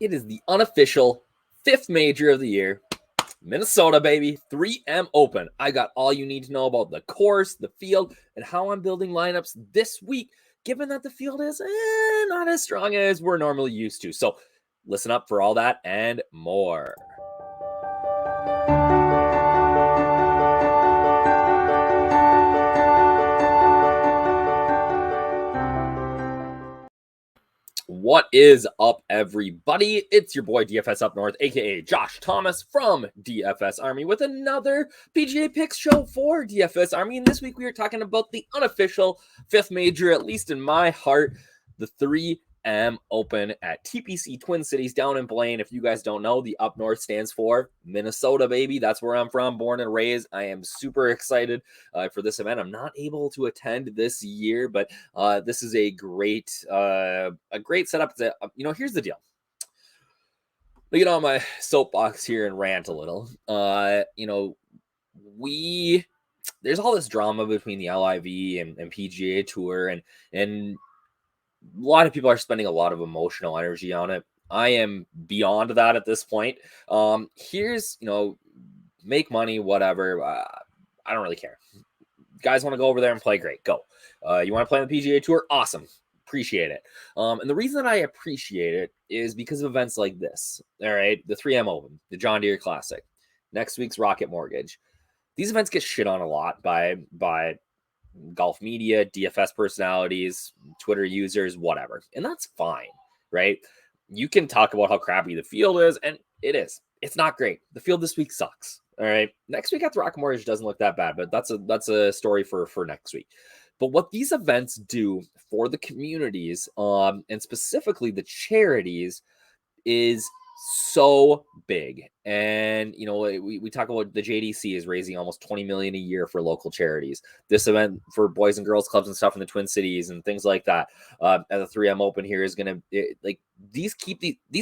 It is the unofficial 5th major of the year. Minnesota, baby. 3M Open. I got all you need to know about the course, the field, and how I'm building lineups this week, given that the field is not as strong as we're normally used to. So listen up for all that and more. What is up, everybody? It's your boy DFSUpNorth, aka Josh Thomas from DFS Army, with another PGA Picks show for DFS Army. And this week we are talking about the unofficial 5th major, at least in my heart, the 3M Open at TPC Twin Cities down in Blaine. If you guys don't know, the up north stands for Minnesota, baby. That's where I'm from, born and raised. I am super excited for this event. I'm not able to attend this year, but this is a great setup. Here's the deal. Let me get on my soapbox here and rant a little. There's all this drama between the LIV and PGA Tour, and a lot of people are spending a lot of emotional energy on it. I am beyond that at this point. Here's, make money, whatever. I don't really care. Guys want to go over there and play, great, go. You want to play on the PGA Tour? Awesome. Appreciate it. And the reason that I appreciate it is because of events like this. All right, the 3M Open, the John Deere Classic, next week's Rocket Mortgage. These events get shit on a lot by golf media, DFS personalities, Twitter users, whatever. And that's fine, right? You can talk about how crappy the field is, and it is. It's not great. The field this week sucks. All right. Next week at the Rocket Mortgage doesn't look that bad, but that's a story for next week. But what these events do for the communities, and specifically the charities, is so big. And we talk about the JDC is raising almost $20 million a year for local charities. This event for boys and girls clubs and stuff in the Twin Cities and things like that at the 3M Open here is going to these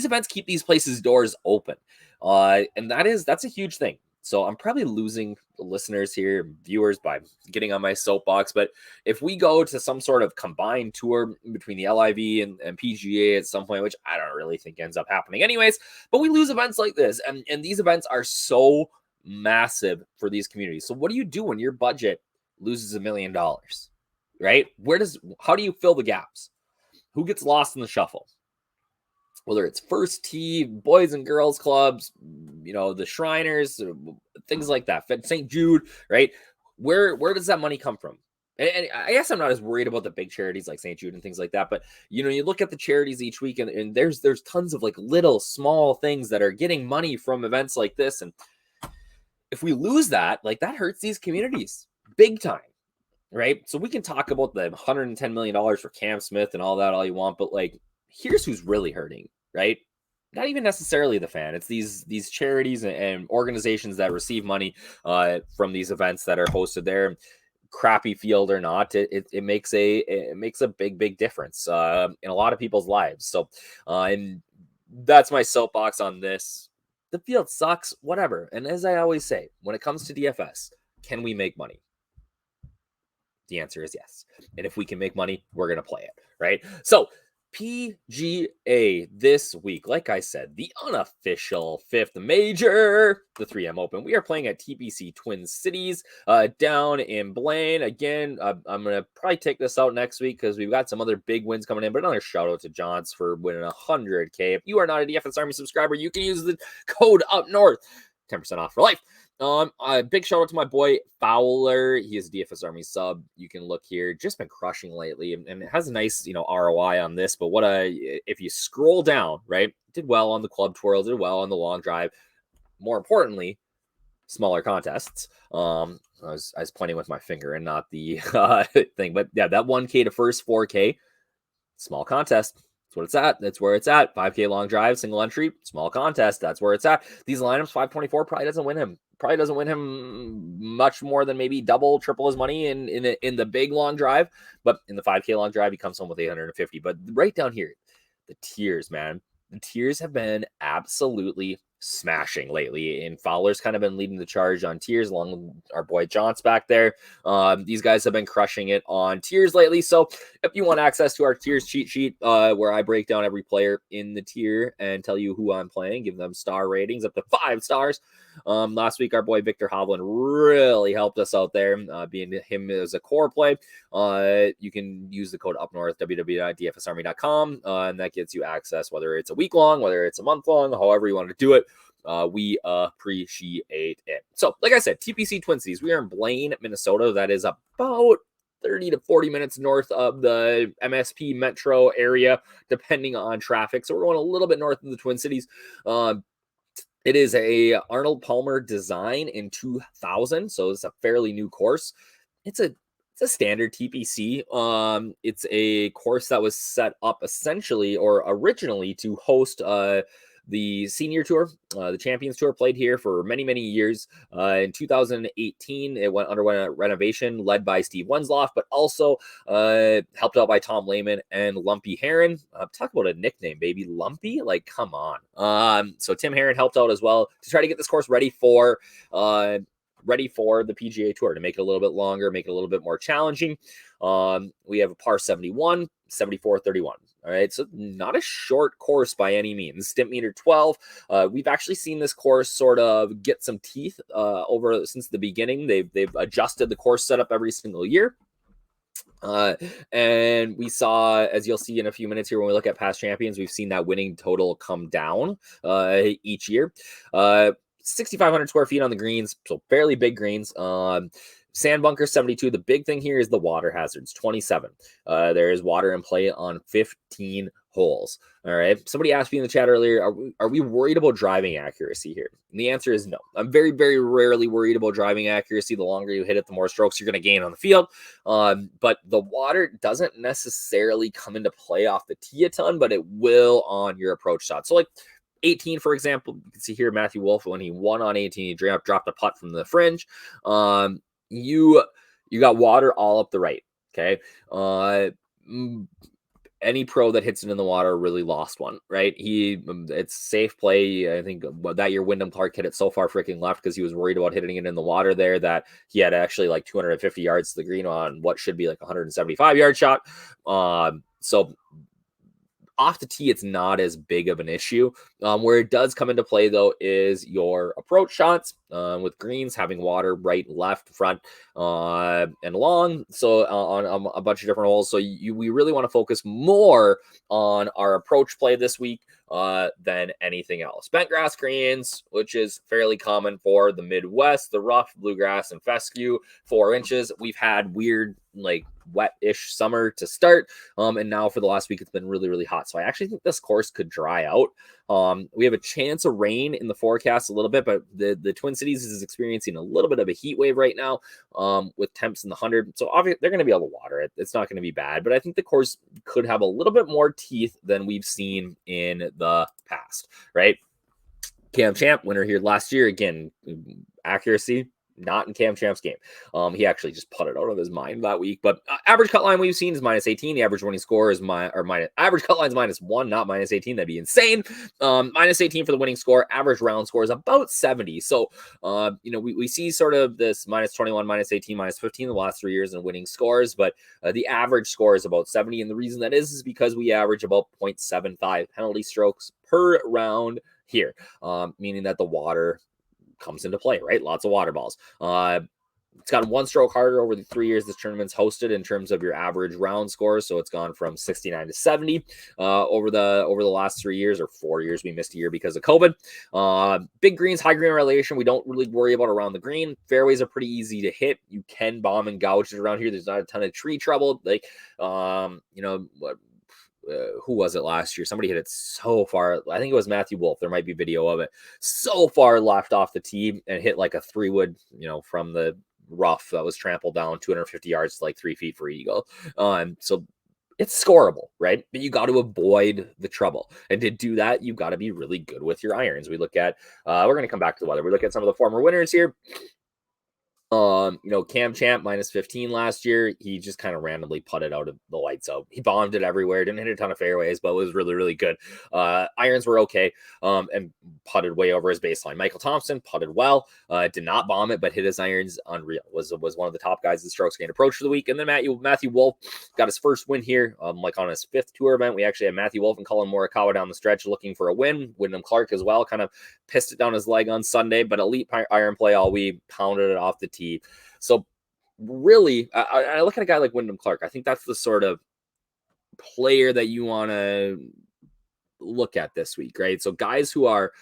events keep these places doors open, and that's a huge thing. So I'm probably losing listeners here, viewers, by getting on my soapbox. But if we go to some sort of combined tour between the LIV and PGA at some point, which I don't really think ends up happening anyways, but we lose events like this. And these events are so massive for these communities. So what do you do when your budget loses $1 million, right? How do you fill the gaps? Who gets lost in the shuffle? Whether it's First Tee, Boys and Girls Clubs, the Shriners, things like that, St. Jude, right? Where does that money come from? And I guess I'm not as worried about the big charities like St. Jude and things like that, but you look at the charities each week, and there's tons of little small things that are getting money from events like this, and if we lose that, that hurts these communities big time, right? So we can talk about the $110 million for Cam Smith and all that all you want, but here's who's really hurting, right? Not even necessarily the fan. It's these charities and organizations that receive money from these events that are hosted there. Crappy field or not, it makes a big difference in a lot of people's lives. So, and that's my soapbox on this. The field sucks, whatever. And as I always say, when it comes to DFS, can we make money? The answer is yes. And if we can make money, we're going to play it, right? So PGA this week, like I said, the unofficial 5th major, the 3M Open. We are playing at TPC Twin Cities down in Blaine. Again, I'm going to probably take this out next week because we've got some other big wins coming in, but another shout out to Johns for winning $100K. If you are not a DFS Army subscriber, you can use the code UpNorth, 10% off for life. A big shout out to my boy Fowler. He is a DFS Army sub. You can look here. Just been crushing lately, and it has a nice, ROI on this. But if you scroll down, right, did well on the club twirl, did well on the long drive. More importantly, smaller contests. I was pointing with my finger and not the thing, but yeah, that 1K to first 4K, small contest. That's what it's at. That's where it's at. 5K long drive, single entry, small contest. That's where it's at. These lineups, 524 probably doesn't win him. Probably doesn't win him much more than maybe double, triple his money in the big long drive. But in the 5K long drive, he comes home with 850. But right down here, the tiers, man. The tiers have been absolutely smashing lately, and Fowler's kind of been leading the charge on tiers along with our boy Johns back there. These guys have been crushing it on tiers lately. So if you want access to our tiers cheat sheet, where I break down every player in the tier and tell you who I'm playing, give them star ratings up to 5 stars. Last week, our boy Victor Hovland really helped us out there, being him as a core play. You can use the code UpNorth, www.dfsarmy.com, and that gets you access, whether it's a week long, whether it's a month long, however you want to do it. We appreciate it. So, like I said, TPC Twin Cities. We are in Blaine, Minnesota. That is about 30 to 40 minutes north of the MSP metro area, depending on traffic. So we're going a little bit north of the Twin Cities. It is a Arnold Palmer design in 2000, so it's a fairly new course. It's a standard TPC. It's a course that was set up essentially or originally to host the senior tour. The Champions Tour played here for many, many years. In 2018, it underwent a renovation led by Steve Wensloff, but also helped out by Tom Lehman and Lumpy Heron. Talk about a nickname, baby. Lumpy? Like, come on. So Tim Heron helped out as well to try to get this course ready for the PGA Tour, to make it a little bit longer, make it a little bit more challenging. We have a par 71, 74, 31. All right, so not a short course by any means. Stimp meter 12. We've actually seen this course sort of get some teeth over since the beginning. They've adjusted the course setup every single year. And we saw, as you'll see in a few minutes here, when we look at past champions, we've seen that winning total come down each year. 6,500 square feet on the greens, so fairly big greens. Sand bunker 72. The big thing here is the water hazards 27. There is water in play on 15 holes. All right. Somebody asked me in the chat earlier, are we worried about driving accuracy here? And the answer is no. I'm very, very rarely worried about driving accuracy. The longer you hit it, the more strokes you're going to gain on the field. But the water doesn't necessarily come into play off the tee a ton, but it will on your approach shot. So like 18, for example, you can see here Matthew Wolff, when he won on 18, he dropped a putt from the fringe. You got water all up the right. Okay. Any pro that hits it in the water really lost one, right? It's safe play. I think that year Wyndham Clark hit it so far freaking left because he was worried about hitting it in the water there that he had actually like 250 yards to the green on what should be like a 175-yard shot. So off the tee, it's not as big of an issue. Where it does come into play, though, is your approach shots with greens having water right, left, front, and long. So on a bunch of different holes. So we really want to focus more on our approach play this week than anything else. Bent grass greens, which is fairly common for the Midwest, the rough, bluegrass, and fescue, 4 inches. We've had weird, like, wet-ish summer to start, and now for the last week it's been really, really hot. So I actually think this course could dry out. We have a chance of rain in the forecast a little bit, but the Twin Cities is experiencing a little bit of a heat wave right now, with temps in the 100. So obviously they're going to be able to water it. It's not going to be bad, but I think the course could have a little bit more teeth than we've seen in the past, right? Cam Champ, winner here last year. Again, accuracy, not in Cam Champ's game. He actually just put it out of his mind that week. But average cut line we've seen is -18. The average winning score is average cut line is -1, not -18. That'd be insane. -18 for the winning score. Average round score is about 70. So, we see sort of this -21, -18, -15 the last 3 years in winning scores, but the average score is about 70. And the reason that is because we average about 0.75 penalty strokes per round here, meaning that the water comes into play, right? Lots of water balls. It's gotten 1 stroke harder over the 3 years this tournament's hosted in terms of your average round scores. So it's gone from 69 to 70 over the last 3 years, or 4 years. We missed a year because of COVID. Big greens, high green relation. We don't really worry about around the green. Fairways are pretty easy to hit. You can bomb and gouge it around here. There's not a ton of tree trouble. Like, who was it last year? Somebody hit it so far. I think it was Matthew Wolff. There might be video of it. So far left off the tee and hit like a 3-wood, from the rough that was trampled down 250 yards to like 3 feet for eagle. So it's scoreable, right? But you got to avoid the trouble. And to do that, you got to be really good with your irons. We look at, we're going to come back to the weather. We look at some of the former winners here. Cam Champ minus 15 last year. He just kind of randomly putted out of the lights out. He bombed it everywhere. Didn't hit a ton of fairways, but was really, really good. Irons were okay. And putted way over his baseline. Michael Thompson putted well. Did not bomb it, but hit his irons unreal. Was one of the top guys in strokes gained approach for the week. And then Matthew Wolff got his first win here. Like on his 5th tour event. We actually had Matthew Wolff and Colin Morikawa down the stretch looking for a win. Wyndham Clark as well. Kind of pissed it down his leg on Sunday, but elite iron play all week. Pounded it off the tee. So really, I look at a guy like Wyndham Clark. I think that's the sort of player that you want to look at this week, right? So guys who are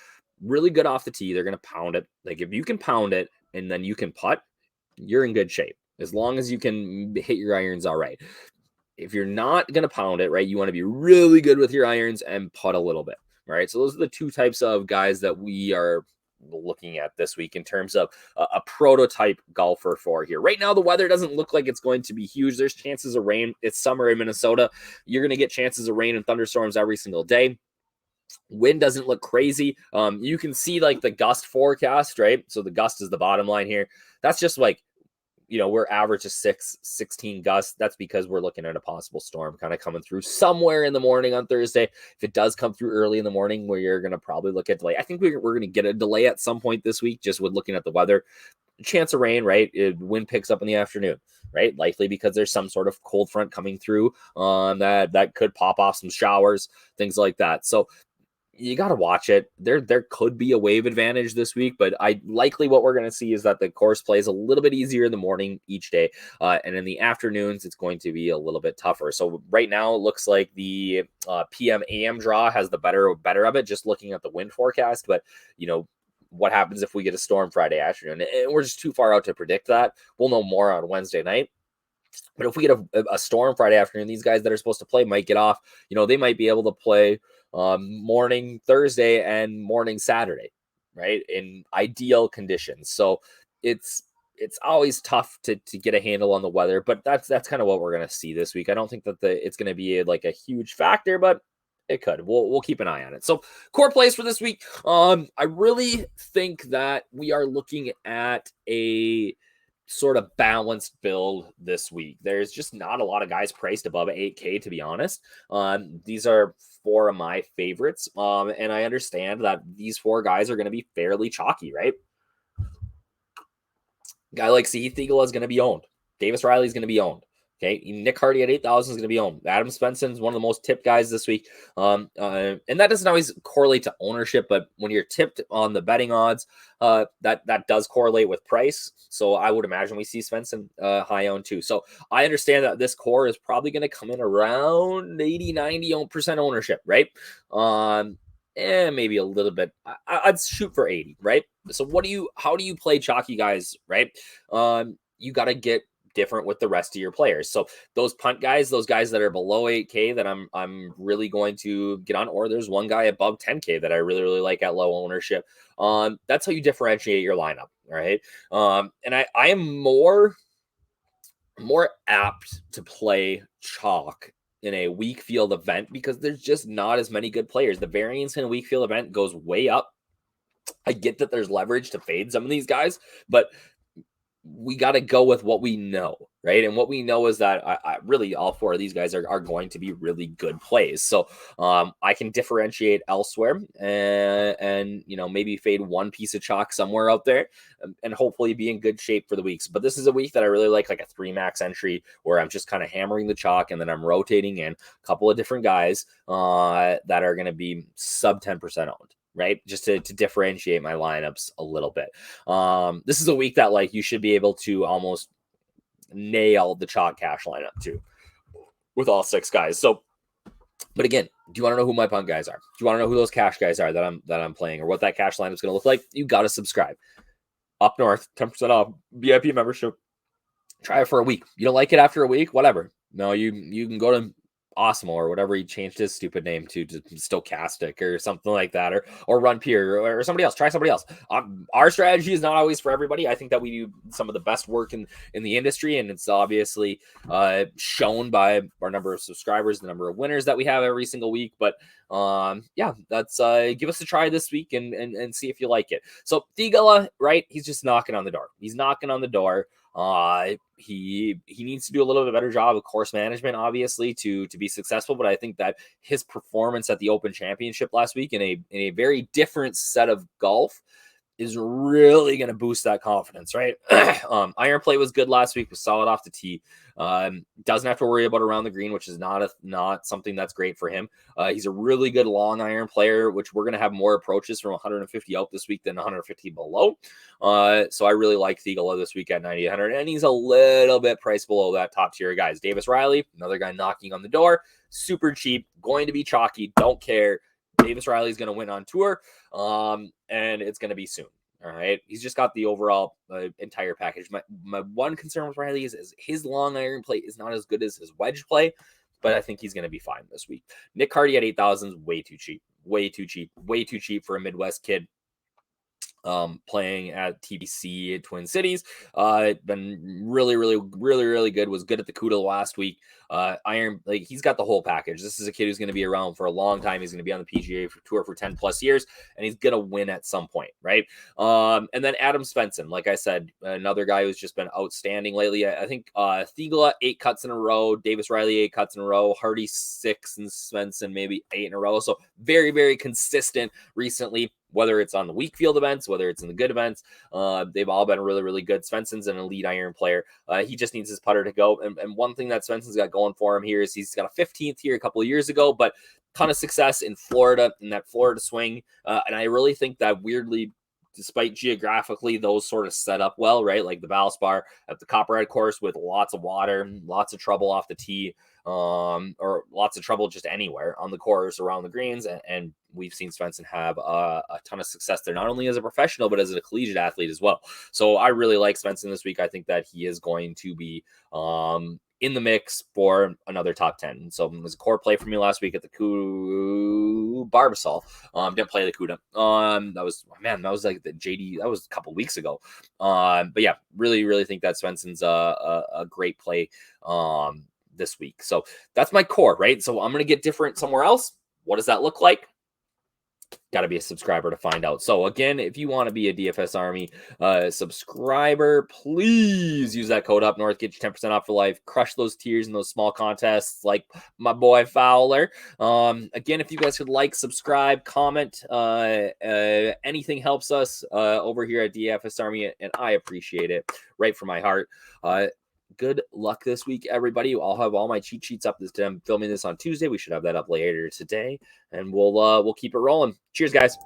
really good off the tee, they're going to pound it. Like if you can pound it and then you can putt, you're in good shape. As long as you can hit your irons all right. If you're not going to pound it, right, you want to be really good with your irons and putt a little bit, right? So those are the two types of guys that we are looking at this week in terms of a prototype golfer for here. Right now, the weather doesn't look like it's going to be huge. There's chances of rain. It's summer in Minnesota. You're going to get chances of rain and thunderstorms every single day. Wind doesn't look crazy. You can see like the gust forecast, right? So the gust is the bottom line here. That's just like, we're average of 16 gusts. That's because we're looking at a possible storm kind of coming through somewhere in the morning on Thursday. If it does come through early in the morning, where you're going to probably look at delay. I think we're going to get a delay at some point this week, just with looking at the weather. Chance of rain, right? Wind picks up in the afternoon, right? Likely because there's some sort of cold front coming through that could pop off some showers, things like that. So you got to watch it. There could be a wave advantage this week, but what we're going to see is that the course plays a little bit easier in the morning each day. And in the afternoons, it's going to be a little bit tougher. So right now it looks like the PM AM draw has the better of it, just looking at the wind forecast. But, what happens if we get a storm Friday afternoon? And we're just too far out to predict that. We'll know more on Wednesday night. But if we get a storm Friday afternoon, these guys that are supposed to play might get off. They might be able to play morning Thursday and morning Saturday, right? In ideal conditions. So it's always tough to get a handle on the weather, but that's kind of what we're going to see this week. I don't think that it's going to be like a huge factor, but it could. We'll keep an eye on it. So core plays for this week. I really think that we are looking at a sort of balanced build this week. There's just not a lot of guys priced above 8K, to be honest. These are 4 of my favorites. And I understand that these 4 guys are going to be fairly chalky, right? Guy like Heath Eagle is going to be owned. Davis Riley is going to be owned. Okay, Nick Hardy at 8,000 is going to be owned. Adam Svensson is one of the most tipped guys this week. And that doesn't always correlate to ownership, but when you're tipped on the betting odds, that does correlate with price. So I would imagine we see Svensson high owned too. So I understand that this core is probably going to come in around 80-90% ownership, right? And maybe a little bit. I'd shoot for 80, right? So how do you play chalky guys, right? You got to get different with the rest of your players. So those punt guys, those guys that are below 8K that I'm really going to get on, or there's one guy above 10K that I really, really like at low ownership. That's how you differentiate your lineup. All right. And I am more apt to play chalk in a weak field event because there's just not as many good players. The variance in a weak field event goes way up. I get that there's leverage to fade some of these guys, but we got to go with what we know, right? And what we know is that I really all 4 of these guys are going to be really good plays. So I can differentiate elsewhere and maybe fade one piece of chalk somewhere out there and hopefully be in good shape for the weeks. But this is a week that I really like a 3 max entry where I'm just kind of hammering the chalk and then I'm rotating in a couple of different guys that are going to be sub 10% owned. Right? Just to differentiate my lineups a little bit. This is a week that you should be able to almost nail the chalk cash lineup too with all 6 guys. So, but again, do you want to know who my punt guys are? Do you want to know who those cash guys are that I'm playing or what that cash lineup is going to look like? You got to subscribe. Up North, 10% off VIP membership. Try it for a week. You don't like it after a week? Whatever. No, you can go to Osmo or whatever he changed his stupid name to Stochastic or something like that, or Run Pier or somebody else. Try somebody else. Our strategy is not always for everybody. I think that we do some of the best work in the industry, and it's obviously shown by our number of subscribers, the number of winners that we have every single week. But yeah, that's give us a try this week and see if you like it. So Thigala, right? He's just knocking on the door. He's knocking on the door. He needs to do a little bit better job of course management, obviously, to be successful. But I think that his performance at the Open Championship last week in a very different set of golf is really going to boost that confidence, right? Iron play was good last week, was solid off the tee. Doesn't have to worry about around the green, which is not something that's great for him. He's a really good long iron player, which we're going to have more approaches from 150 out this week than 150 below. So I really like Thigala this week at 9,800, and he's a little bit priced below that top tier guys. Davis Riley, another guy knocking on the door, super cheap, going to be chalky, don't care. Davis Riley is going to win on tour, and it's going to be soon. All right. He's just got the overall entire package. My one concern with Riley is his long iron play is not as good as his wedge play, but I think he's going to be fine this week. Nick Hardy at 8,000 is way too cheap. Way too cheap for a Midwest kid. Playing at TPC Twin Cities, been really good. Was good at the Kuda last week. Iron, like he's got the whole package. This is a kid who's going to be around for a long time. He's going to be on the PGA tour for 10 plus years, and he's going to win at some point, right? And then Adam Svensson, like I said, another guy who's just been outstanding lately. I think Thigala 8 cuts in a row, Davis Riley 8 cuts in a row, Hardy 6, and Svensson maybe 8 in a row. So very consistent recently. Whether it's on the weak field events, whether it's in the good events, they've all been really good. Svensson's an elite iron player. He just needs his putter to go. And one thing that Svensson's got going for him here is he's got a 15th here a couple of years ago, but ton of success in Florida, in that Florida swing. And I really think that weirdly, despite geographically those sort of set up well, right? Like the Valspar at the Copperhead course with lots of water, lots of trouble off the tee, or lots of trouble just anywhere on the course around the greens. And we've seen Svensson have a ton of success there, not only as a professional, but as a collegiate athlete as well. So I really like Svensson this week. I think that he is going to be in the mix for another top 10. So it was a core play for me last week at the Barbasol. Didn't play the Cuda. That was like the JD. That was a couple weeks ago. But yeah, really think that Svensson's a great play this week. So that's my core, right? So I'm going to get different somewhere else. What does that look like? Got to be a subscriber to find out. So again, if you want to be a DFS Army subscriber, please use that code UpNorth. Get you 10% off for life. Crush those tiers in those small contests like my boy Fowler. Again, if you guys could like, subscribe, comment, anything helps us over here at DFS Army, and I appreciate it right from my heart. Good luck this week, everybody. I'll have all my cheat sheets up this time. I'm filming this on Tuesday. We should have that up later today, and we'll keep it rolling. Cheers, guys.